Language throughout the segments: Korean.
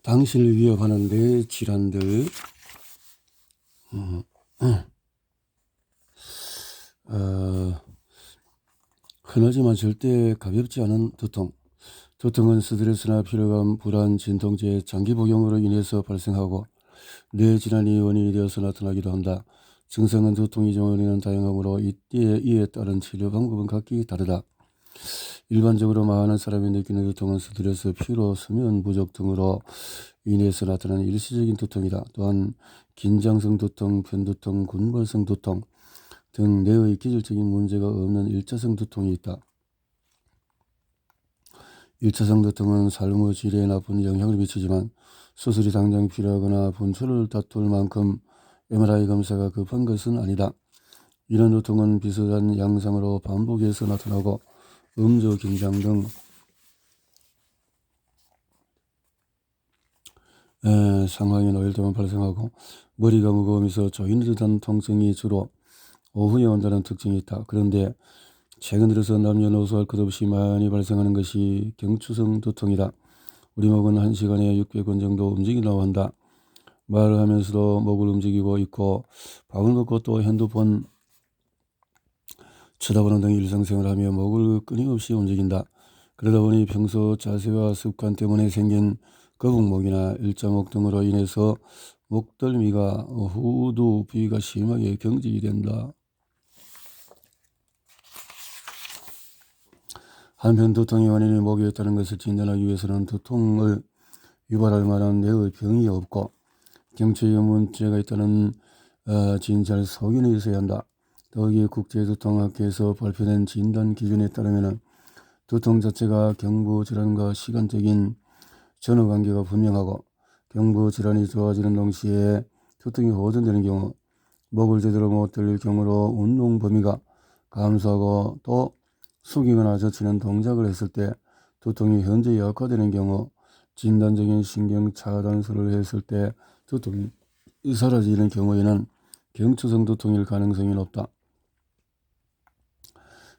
당신을 위협하는 뇌 질환들, 흔하지만 절대 가볍지 않은 두통. 두통은 스트레스나 피로감, 불안, 진통제, 장기 복용으로 인해서 발생하고 뇌 질환이 원인이 되어서 나타나기도 한다. 증상은 두통이 원인은 다양하므로 이에 따른 치료 방법은 각기 다르다. 일반적으로 많은 사람이 느끼는 두통은 스트레스, 피로, 수면 부족 등으로 인해서 나타나는 일시적인 두통이다. 또한 긴장성 두통, 편두통, 군발성 두통 등 뇌의 기질적인 문제가 없는 일차성 두통이 있다. 일차성 두통은 삶의 질에 나쁜 영향을 미치지만 수술이 당장 필요하거나 분출을 다툴 만큼 MRI 검사가 급한 것은 아니다. 이런 두통은 비슷한 양상으로 반복해서 나타나고 음주, 긴장 등 상황이 놓일 때만 발생하고 머리가 무거우면서 조이는 듯한 통증이 주로 오후에 온다는 특징이 있다. 그런데 최근 들어서 남녀노소 할 것 없이 많이 발생하는 것이 경추성 두통이다. 우리 목은 1시간에 600번 정도 움직인다고 한다. 말을 하면서도 목을 움직이고 있고 밥을 먹고 또 핸드폰 쳐다보는 등 일상생활을 하며 목을 끊임없이 움직인다. 그러다 보니 평소 자세와 습관 때문에 생긴 거북목이나 일자목 등으로 인해서 목덜미가 후두 부위가 심하게 경직이 된다. 한편 두통의 원인이 목에 있다는 것을 진단하기 위해서는 두통을 유발할 만한 뇌의 병이 없고 경추에 문제가 있다는 진찰 소견이 있어야 한다. 더욱이 국제두통학회에서 발표된 진단 기준에 따르면 두통 자체가 경부질환과 시간적인 전후관계가 분명하고 경부질환이 좋아지는 동시에 두통이 호전되는 경우, 목을 제대로 못 들릴 경우로 운동 범위가 감소하고 또 숙이거나 젖히는 동작을 했을 때 두통이 현저히 악화되는 경우, 진단적인 신경 차단술을 했을 때 두통이 사라지는 경우에는 경추성 두통일 가능성이 높다.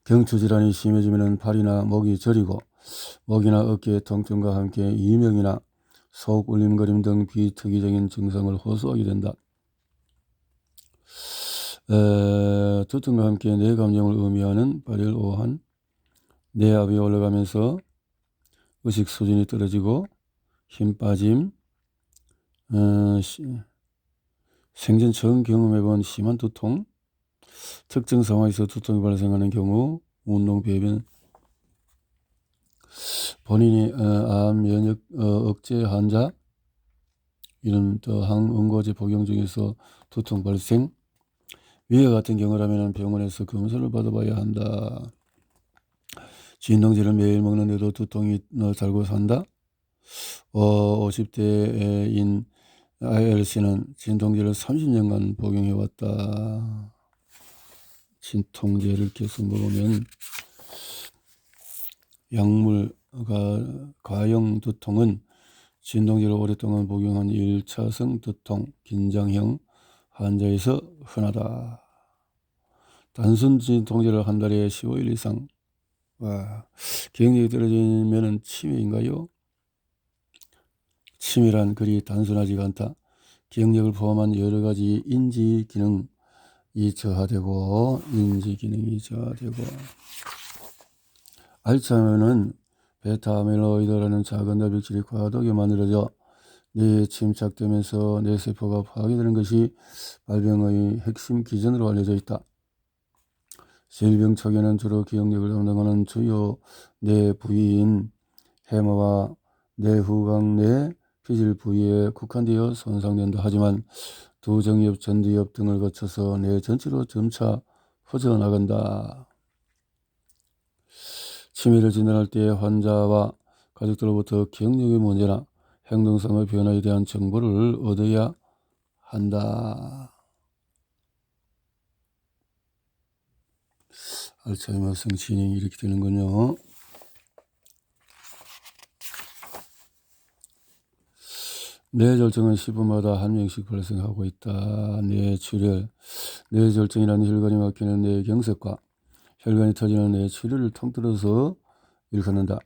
경추질환이 심해지면 팔이나 목이 저리고 목이나 어깨 통증과 함께 이명이나 속 울림거림 등 비특이적인 증상을 호소하게 된다. 두통과 함께 뇌 감정을 의미하는 발열, 오한, 뇌압이 올라가면서 의식 수준이 떨어지고 힘 빠짐, 생전 처음 경험해본 심한 두통, 특정 상황에서 두통이 발생하는 경우, 운동, 배변, 본인이 암, 면역 억제 환자, 이런 또 항응고제 복용 중에서 두통 발생, 위와 같은 경우라면 병원에서 검사를 받아봐야 한다. 진통제를 매일 먹는데도 두통이 달고 산다. 50대인 ILC는 진통제를 30년간 복용해왔다. 진통제를 계속 먹으면 약물과 과용 두통은 진통제를 오랫동안 복용한 1차성 두통, 긴장형 환자에서 흔하다. 단순 진통제를 한 달에 15일 이상, 기억력이 떨어지면 치매인가요? 치매란 그리 단순하지가 않다. 기억력을 포함한 여러 가지 인지 기능이 저하되고 알츠하이머는 베타 아밀로이드라는 작은 단백질이 과도하게 만들어져 뇌에 침착되면서 뇌세포가 파괴되는 것이 발병의 핵심 기전으로 알려져 있다. 질병 초기에는 주로 기억력을 담당하는 주요 뇌 부위인 해머와 뇌후각 뇌 피질 부위에 국한되어 손상된다. 하지만 두정엽, 전두엽 등을 거쳐서 뇌 전체로 점차 퍼져나간다. 치매를 진단할 때 환자와 가족들로부터 기억력의 문제나 행동상의 변화에 대한 정보를 얻어야 한다. 알츠하이머성 진행이 이렇게 되는군요. 뇌졸중은 10분마다 한 명씩 발생하고 있다. 뇌출혈. 뇌졸중이라는 혈관이 막히는 뇌경색과 혈관이 터지는 뇌출혈을 통틀어서 일컫는다.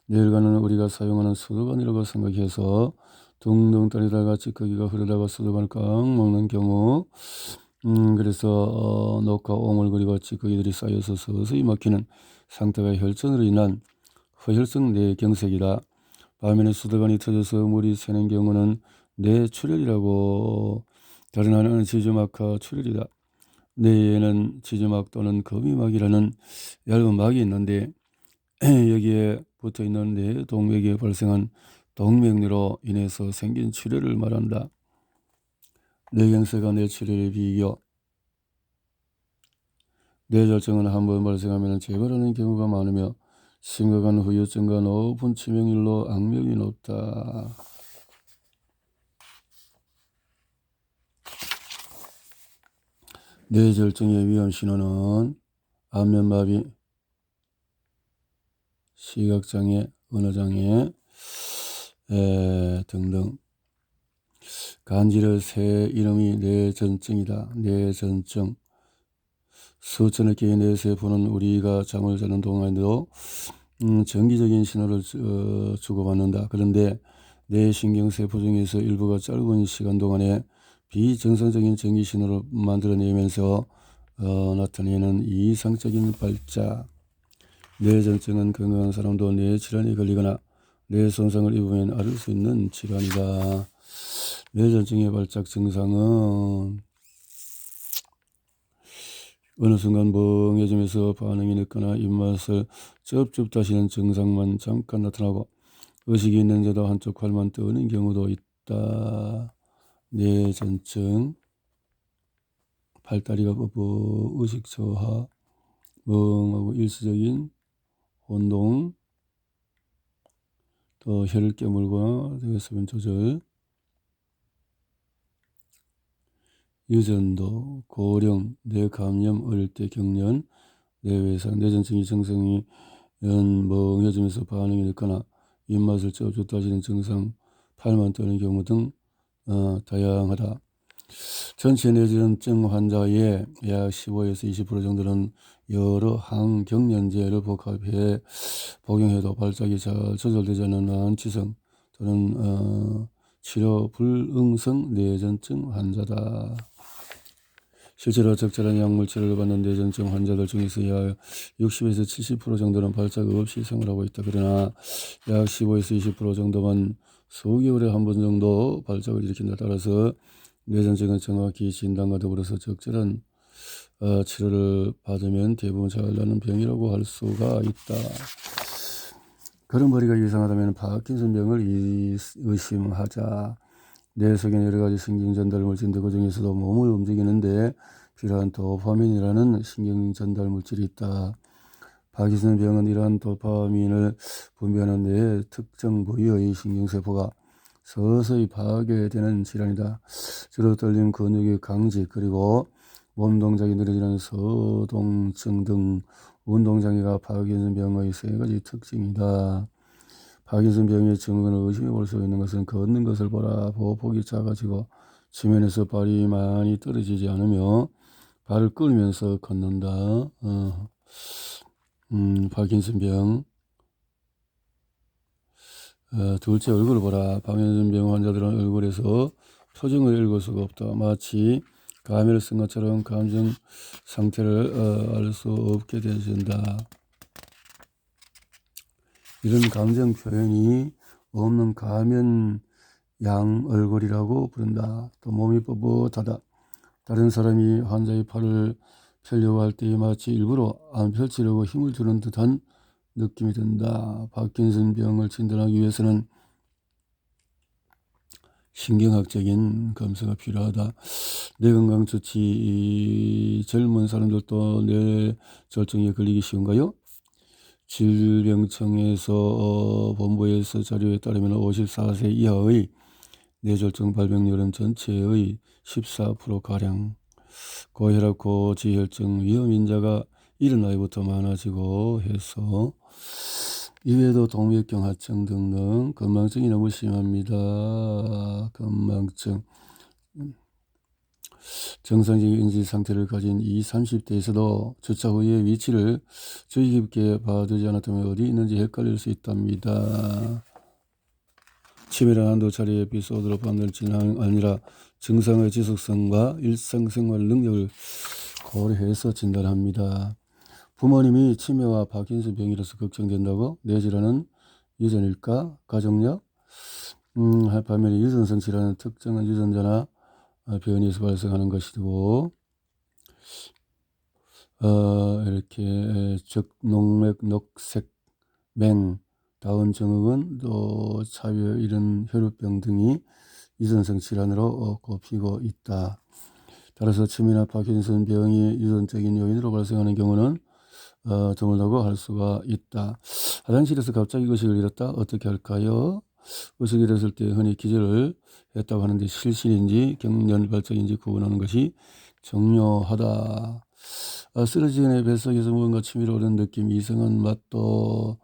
뇌혈관은 우리가 사용하는 수도관이라고 생각해서 둥둥 떠내다가 찌꺼기가 흐르다가 수도관을 꽉 먹는 경우, 그래서 녹과 오물거리고 찌꺼기들이 쌓여서 서서히 막히는 상태가 혈전으로 인한 허혈성 뇌경색이다. 반면에 수도관이 터져서 물이 새는 경우는 뇌출혈이라고, 다른 하나는 지주막하 출혈이다. 뇌에는 지주막 또는 거미막이라는 얇은 막이 있는데 여기에 붙어있는 뇌동맥에 발생한 동맥류로 인해서 생긴 출혈을 말한다. 뇌경색과 뇌출혈의 비교. 뇌졸중은 한번 발생하면 재발하는 경우가 많으며 심각한 후유증과 높은 치명률로 악명이 높다. 뇌졸중의 위험 신호는 안면마비, 시각장애, 언어장애 등등. 간질의 새 이름이 뇌전증이다. 뇌전증. 수천억 개의 뇌세포는 우리가 잠을 자는 동안에도 정기적인 신호를 주고받는다. 그런데 뇌신경세포 중에서 일부가 짧은 시간 동안에 비정상적인 전기 신호를 만들어내면서 나타내는 이상적인 발작. 뇌전증은 건강한 사람도 뇌질환에 걸리거나 뇌 손상을 입으면 앓을 수 있는 질환이다. 뇌전증의 발작 증상은 어느 순간 멍해지면서 반응이 늦거나 입맛을 쩝쩝 다시는 증상만 잠깐 나타나고 의식이 있는데도 한쪽 팔만 뜨는 경우도 있다. 뇌전증, 팔다리가 뻗고 의식 저하, 멍하고 일시적인 혼동, 또 혀를 깨물거나 뇌수분 조절, 유전도, 고령, 뇌감염, 어릴 때 경련, 뇌외상, 뇌전증이 증상이 멍해지면서 반응이 늦거나 입맛을 쪄줬다 하시는 증상, 팔만 뜨는 경우 등 다양하다. 전체 뇌전증 환자의 약 15에서 20% 정도는 여러 항경련제를 복합해 복용해도 발작이 잘 조절되지 않는 난치성 또는 치료 불응성 뇌전증 환자다. 실제로 적절한 약물 치료를 받는 뇌전증 환자들 중에서 약 60에서 70% 정도는 발작 없이 생활하고 있다. 그러나 약 15에서 20% 정도만 수개월에 한 번 정도 발작을 일으킨다. 따라서 뇌전증은 정확히 진단과 더불어서 적절한 치료를 받으면 대부분 잘 나는 병이라고 할 수가 있다. 걸음걸이가 이상하다면 파킨슨병을 의심하자. 뇌 속에 여러 가지 신경 전달 물질인데 그 중에서도 몸을 움직이는데 필요한 도파민이라는 신경 전달 물질이 있다. 파킨슨병은 이러한 도파민을 분비하는 뇌 특정 부위의 신경세포가 서서히 파괴되는 질환이다. 주로 떨림, 근육의 강직, 그리고 몸 동작이 느려지는 서동증 등 운동장애가 파킨슨병의 세 가지 특징이다. 파킨슨병의 증후군을 의심해 볼 수 있는 것은 걷는 것을 보라. 보폭이 작아지고 지면에서 발이 많이 떨어지지 않으며 발을 끌면서 걷는다. 파킨슨병. 둘째, 얼굴을 보라. 파킨슨병 환자들은 얼굴에서 표정을 읽을 수가 없다. 마치 가면을 쓴 것처럼 감정 상태를 알 수 없게 되어진다. 이런 감정 표현이 없는 가면 양 얼굴이라고 부른다. 또 몸이 뻣뻣하다. 다른 사람이 환자의 팔을 펴려고 할 때 마치 일부러 안 펼치려고 힘을 주는 듯한 느낌이 든다. 파킨슨병을 진단하기 위해서는 신경학적인 검사가 필요하다. 뇌건강 좋지. 젊은 사람들도 뇌졸중에 걸리기 쉬운가요? 질병청에서 본부에서 자료에 따르면 54세 이하의 뇌졸중 발병률은 전체의 14%가량. 고혈압, 고지혈증 위험인자가 이른 나이부터 많아지고 해서 이외에도 동맥경 하청 등등 건망증이 너무 심합니다. 건망증. 정상적인 인지 상태를 가진 20, 30대에서도 주차 후에 위치를 주의 깊게 봐두지 않았다면 어디 있는지 헷갈릴 수 있답니다. 치밀한 한도 차례 에피소드로 판단할지는 아니라 증상의 지속성과 일상생활 능력을 고려해서 진단합니다. 부모님이 치매와 파킨슨 병이라서 걱정된다고? 뇌 질환은 유전일까? 가족력? 반면에 유전성 질환은 특정한 유전자나 변이에서 발생하는 것이고, 이렇게 적농맥 녹색 맹 다운 증후군 또 차별 이런 혈우병 등이 유전성 질환으로 꼽히고 있다. 따라서 치매나 파킨슨 병이 유전적인 요인으로 발생하는 경우는 드물다고 할 수가 있다. 화장실에서 갑자기 의식을 잃었다. 어떻게 할까요? 의식이 잃었을 때 흔히 기절을 했다고 하는데 실신인지 경련 발작인지 구분하는 것이 중요하다. 쓰러지기 전에 뱃속에서 무언가 치밀어 오르는 느낌, 이상한 맛도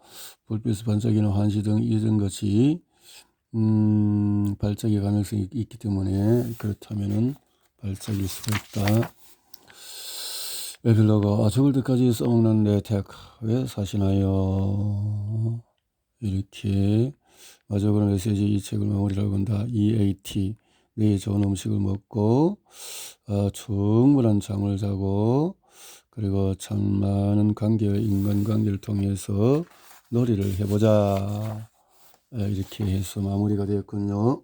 불빛 반짝이는 환시 등 이런 것이 발작의 가능성이 있기 때문에 그렇다면은 발작일 수가 있다. 에필로그. 죽을 때까지 써먹는 레텍 왜 사시나요? 이렇게 마지막으로 메시지 이 책을 마무리라고 한다. EAT 내일 좋은 음식을 먹고 충분한 잠을 자고 그리고 참 많은 관계의 인간관계를 통해서 놀이를 해보자. 이렇게 해서 마무리가 되었군요.